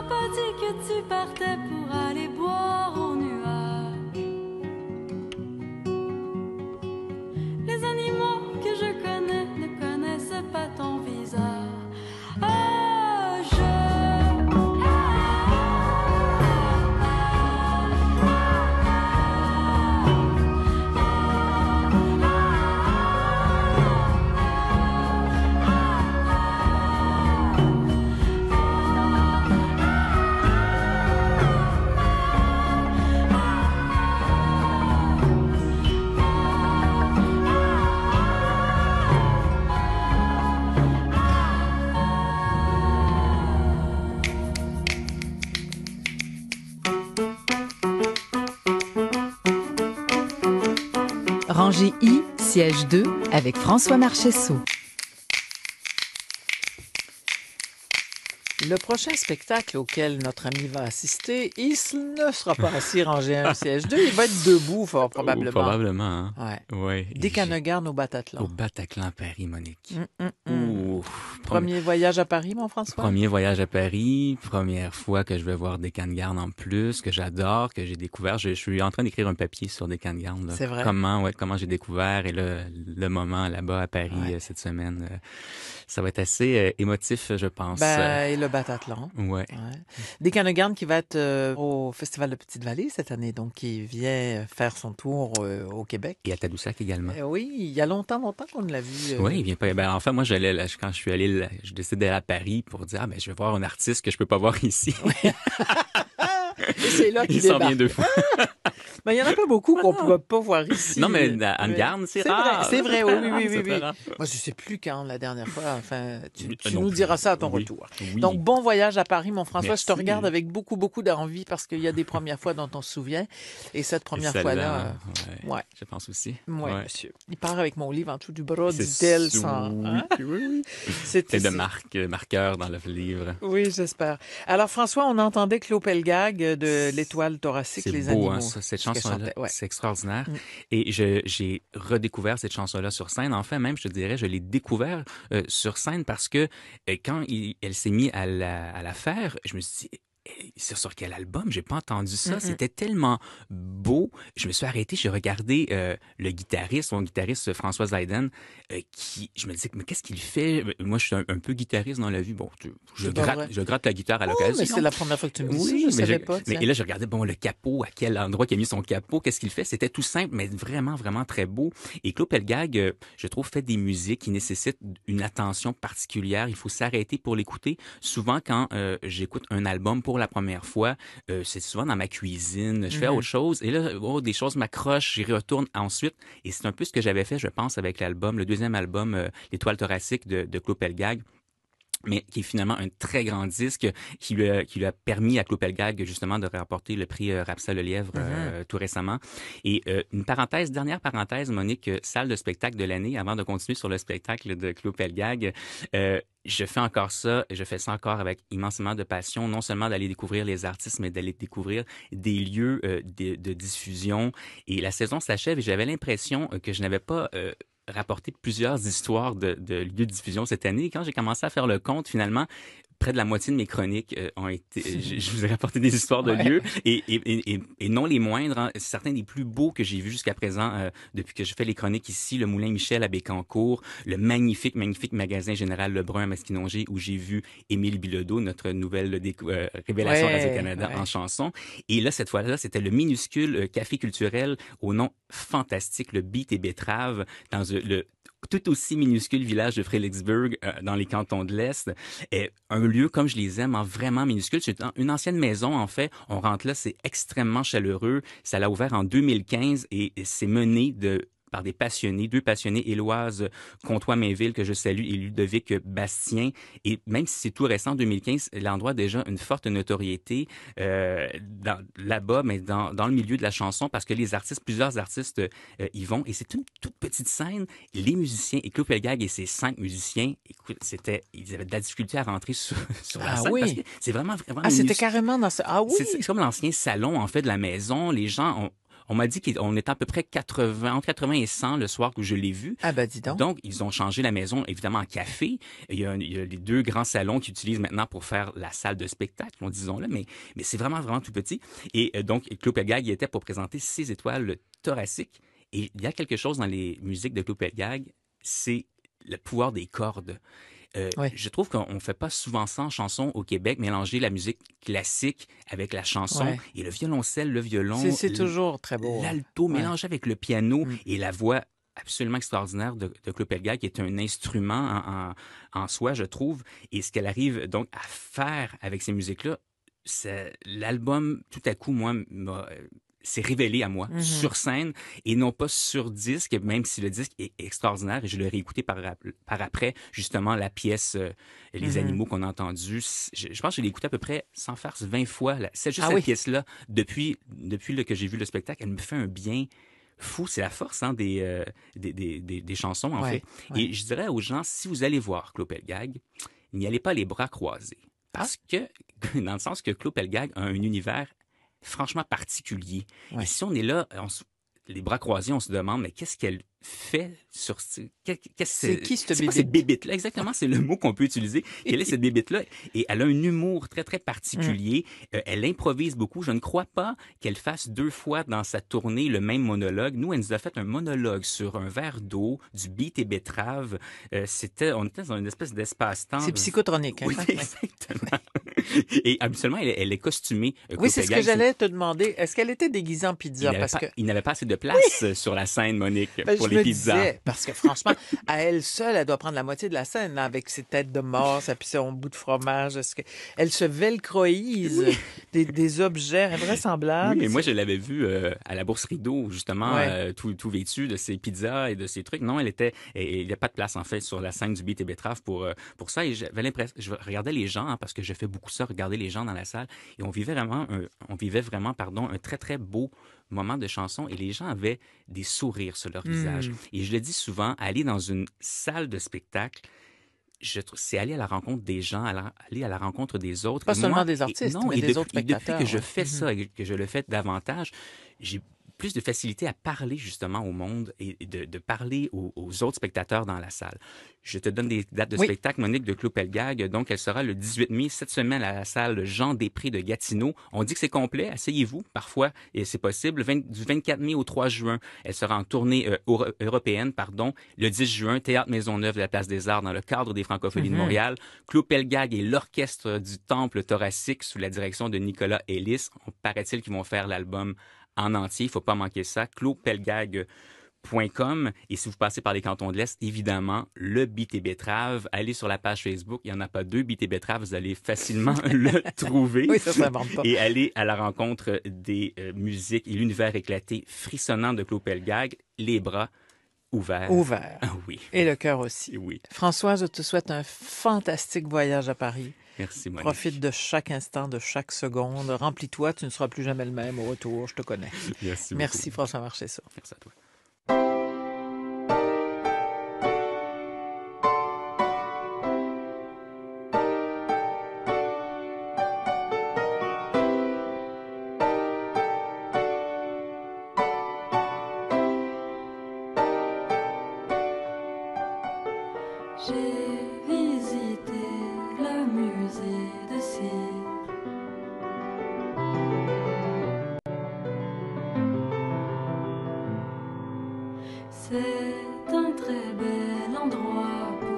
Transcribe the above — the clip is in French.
pas dit que tu partais pour aller boire au nuage. Les animaux que je connais ne connaissent pas ton visage. Rangée I, siège 2, avec François Marchessault. Le prochain spectacle auquel notre ami va assister, il ne sera pas assis rangé à un siège 2, il va être debout, fort probablement. Probablement, hein? Ouais. Ouais. Des Canogarnes au Bataclan. Au Bataclan, Paris, Monique. Ouh. Premier voyage à Paris, mon François? Premier voyage à Paris, première fois que je vais voir des Canogarnes en plus, que j'adore, que j'ai découvert. Je suis en train d'écrire un papier sur des Canogarnes. C'est vrai? Comment j'ai découvert et le moment là-bas à Paris cette semaine. Ça va être assez émotif, je pense. Et le Bataclan. Ouais. Des Canogarnes qui va être au Festival de Petite-Vallée cette année, donc qui vient faire son tour au Québec. Et à Tadoussac également. Oui, il y a longtemps qu'on ne l'a vu. Oui, il vient pas. Enfin, moi, quand je suis allé, je décide d'aller à Paris pour dire, je vais voir un artiste que je peux pas voir ici. Et c'est là qu'il s'en débarque. vient deux fois. Mais il y en a pas beaucoup qu'on peut pas voir ici. Non, mais à Anne-Garde, c'est rare. C'est vrai, oui. Rare. Moi, je sais plus quand la dernière fois. Enfin, tu nous diras ça à ton retour. Oui. Donc, bon voyage à Paris, mon François. Merci. Je te regarde avec beaucoup d'envie parce qu'il y a des premières fois dont on se souvient. Et cette première fois-là, je pense aussi. Oui, monsieur. Il part avec mon livre en dessous du bras, dit-elle, sans... Oui. C'est de marqueur dans le livre. Oui, j'espère. Alors, François, on entendait Claude Pelgag de l'Étoile thoracique, c'est les beau, animaux. Hein, cette chanson-là, c'est extraordinaire. Et j'ai redécouvert cette chanson-là sur scène. Enfin, même, je te dirais, je l'ai découvert sur scène parce que quand elle s'est mise à la faire, je me suis dit... C'est sur quel album? J'ai pas entendu ça. C'était tellement beau. Je me suis arrêté, j'ai regardé le guitariste, mon guitariste François Zayden, je me disais, mais qu'est-ce qu'il fait? Moi, je suis un peu guitariste dans la vie. Bon, je gratte la guitare à l'occasion. Mais c'est la première fois que tu me dis ça, je savais pas. Et là, je regardais, le capot, à quel endroit il a mis son capot, qu'est-ce qu'il fait? C'était tout simple, mais vraiment, vraiment très beau. Et Claude Pelgag, je trouve, fait des musiques qui nécessitent une attention particulière. Il faut s'arrêter pour l'écouter. Souvent, quand j'écoute un album pour la première fois, c'est souvent dans ma cuisine, je fais autre chose, et là, des choses m'accrochent, j'y retourne ensuite, et c'est un peu ce que j'avais fait, je pense, avec l'album, le deuxième album, L'Étoile thoracique de Claude Pelgag, mais qui est finalement un très grand disque qui lui a permis à Claude Pelgag justement de remporter le prix Rapsal-Lelièvre tout récemment. Et dernière parenthèse, Monique, salle de spectacle de l'année, avant de continuer sur le spectacle de Claude Pelgag, je fais ça encore avec immensément de passion, non seulement d'aller découvrir les artistes, mais d'aller découvrir des lieux de diffusion. Et la saison s'achève et j'avais l'impression que je n'avais pas... rapporté plusieurs histoires de lieux de diffusion cette année. Et quand j'ai commencé à faire le compte, finalement, près de la moitié de mes chroniques ont été... je vous ai rapporté des histoires de lieux et non les moindres. Hein, certains des plus beaux que j'ai vus jusqu'à présent depuis que je fais les chroniques ici. Le Moulin Michel à Bécancour, le magnifique magasin Général Lebrun à Masquinongé où j'ai vu Émile Bilodeau, notre nouvelle révélation Radio-Canada en chanson. Et là, cette fois-là, c'était le minuscule café culturel au nom fantastique, le Beat et Betterave, dans le tout aussi minuscule village de Fredericksburg dans les cantons de l'Est. Un lieu comme je les aime, vraiment minuscule. C'est une ancienne maison, en fait. On rentre là, c'est extrêmement chaleureux. Ça l'a ouvert en 2015 et c'est mené par deux passionnés, Éloise Comtois-Mainville, que je salue, et Ludovic Bastien. Et même si c'est tout récent, 2015, l'endroit a déjà une forte notoriété là-bas, mais dans le milieu de la chanson, parce que plusieurs artistes y vont. Et c'est une toute petite scène. Les musiciens, et Claude Pelgag et ses 5 musiciens, écoute, ils avaient de la difficulté à rentrer sur la scène. Parce que c'est vraiment c'était carrément dans ce... Ah oui! C'est comme l'ancien salon, en fait, de la maison. Les gens On m'a dit qu'on était à peu près 80, entre 80 et 100 le soir que je l'ai vu. Ah ben dis donc. Donc, ils ont changé la maison, évidemment, en café. Il y a les 2 grands salons qu'ils utilisent maintenant pour faire la salle de spectacle, disons-le, mais c'est vraiment, vraiment tout petit. Et donc, Claude Pelgag y était pour présenter ses étoiles thoraciques. Et il y a quelque chose dans les musiques de Claude Pelgag, c'est le pouvoir des cordes. Oui. Je trouve qu'on ne fait pas souvent ça en chanson au Québec, mélanger la musique classique avec la chanson Ouais. et le violoncelle, le violon, C'est toujours très beau. l'alto Ouais. mélangé avec le piano Mm. et la voix absolument extraordinaire de Claude Pelgag, qui est un instrument en soi, je trouve. Et ce qu'elle arrive donc à faire avec ces musiques-là, l'album, tout à coup, moi, s'est révélé à moi sur scène et non pas sur disque, même si le disque est extraordinaire et je l'ai réécouté par après, justement, la pièce Les animaux qu'on a entendus. Je pense que je l'ai écouté à peu près, sans farce, 20 fois. C'est juste cette pièce-là, depuis que j'ai vu le spectacle, elle me fait un bien fou. C'est la force des chansons, en fait. Ouais. Et je dirais aux gens, si vous allez voir Claude Pelgag, n'y allez pas les bras croisés. Parce que, dans le sens que Claude Pelgag a un univers franchement particulier. Ouais. Et si on est là, les bras croisés, on se demande, mais qu'est-ce qu'elle fait sur... C'est qui cette bébite? Cette bébite-là, exactement, c'est le mot qu'on peut utiliser. Quelle est cette bébite-là? Et elle a un humour très, très particulier. Elle improvise beaucoup. Je ne crois pas qu'elle fasse 2 fois dans sa tournée le même monologue. Nous, elle nous a fait un monologue sur un verre d'eau, du beet et betterave. On était dans une espèce d'espace-temps. C'est psychotronique. Hein? Oui, exactement. Et habituellement, elle est costumée. Oui, c'est ce que j'allais te demander. Est-ce qu'elle était déguisée en pizza? Il n'avait pas assez de place sur la scène, Monique, pour les pizzas. Disais, parce que franchement, à elle seule, elle doit prendre la moitié de la scène là, avec ses têtes de mort, puis son bout de fromage. Elle se velcroïse des objets invraisemblables. Oui, mais moi, je l'avais vue à la Bourse Rideau, justement, tout vêtue de ses pizzas et de ses trucs. Non, il n'y a pas de place, en fait, sur la scène du beet et betterave pour ça. Et j'avais l'impression, je regardais les gens, parce que je fais beaucoup ça, regarder les gens dans la salle, et on vivait vraiment, un très, très beau moment de chanson et les gens avaient des sourires sur leur visage. Et je le dis souvent, aller dans une salle de spectacle, c'est aller à la rencontre des gens, aller à la rencontre des autres. Pas seulement des artistes, mais des autres spectateurs. Depuis que je fais ça et que je le fais davantage, j'ai plus de facilité à parler justement au monde et de parler aux autres spectateurs dans la salle. Je te donne des dates de spectacle, Monique, de Claude Pelgag. Donc, elle sera le 18 mai, cette semaine, à la salle Jean-Després de Gatineau. On dit que c'est complet, asseyez-vous, parfois, et c'est possible. Du 24 mai au 3 juin, elle sera en tournée européenne, le 10 juin, Théâtre Maisonneuve de la Place des Arts, dans le cadre des Francopholies de Montréal. Claude Pelgag et l'Orchestre du Temple thoracique, sous la direction de Nicolas Ellis. Paraît-il qu'ils vont faire l'album en entier. Il ne faut pas manquer ça. claudepelgag.com. Et si vous passez par les cantons de l'Est, évidemment, le beet et betterave. Allez sur la page Facebook. Il n'y en a pas 2 beet et betterave. Vous allez facilement le trouver. Oui, ça s'invente pas. Et allez à la rencontre des musiques et l'univers éclaté, frissonnant de Claude Pelgag. Les bras ouverts. Ouverts. Ah oui. Et le cœur aussi. Oui. François, je te souhaite un fantastique voyage à Paris. Merci, Monique. Profite de chaque instant, de chaque seconde. Remplis-toi, tu ne seras plus jamais le même au retour, je te connais. Merci beaucoup. Merci François Marchessault. Merci à toi. J'ai visité le musée de cire. C'est un très bel endroit pour